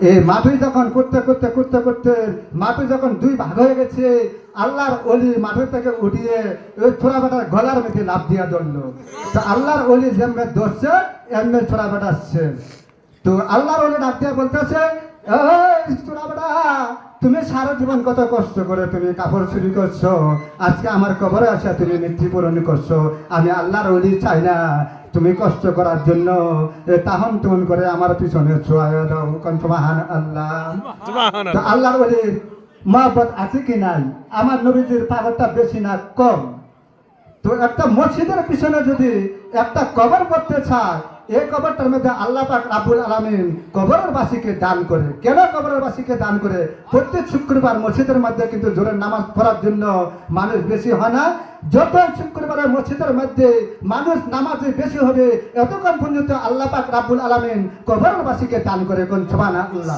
এই মাটি যখন করতে করতে করতে করতে মাটি যখন দুই ভাগ হয়ে গেছে, আল্লাহর অলি মাটি থেকে উঠিয়ে ওই ছোড়া বেটার গলার মধ্যে লাফ দিয়া ধরলো। তো আল্লাহর অলি যেমন ধরছে এমনি ছোড়া বেটা আসছে। তো আল্লাহর অলি ডাক দিয়া বলতেছে, এই ছোড়া বেটা, তুমি সারা জীবন কত কষ্ট করে তুমি কাপড় চুরি করছো, আজকে আমার কবরে আসা তুমি মৃত্যুবরণ করছো। আমি আল্লাহর অলি চাই না তুমি কষ্ট করার জন্য তাহন তুমন করে আমার পিছনে ছোঁয়া দাও। সুবহান আল্লাহ। তো আল্লাহর ওলির মহব্বত আছে কি নাই? আমার নবীজির পাওয়ারটা বেশি না কম? তো একটা মসজিদের পিছনে যদি একটা কবর করতে চায়, এই কবরটার মধ্যে আল্লাহ পাক রাব্বুল আলামিন কবরের বাসীকে দান করে। কেন কবরের বাসীকে দান করে? প্রত্যেক শুক্রবার মসজিদের মধ্যে কিন্তু জোরের নামাজ পড়ার জন্য মানুষ বেশি হয় না। যত শুক্রবারের মসজিদের মধ্যে মানুষ নামাজে বেশি হবে, এতক্ষণ পর্যন্ত আল্লাহ পাক রাব্বুল আলামিন কবরের বাসীকে দান করে। কোন সুবহানাল্লাহ।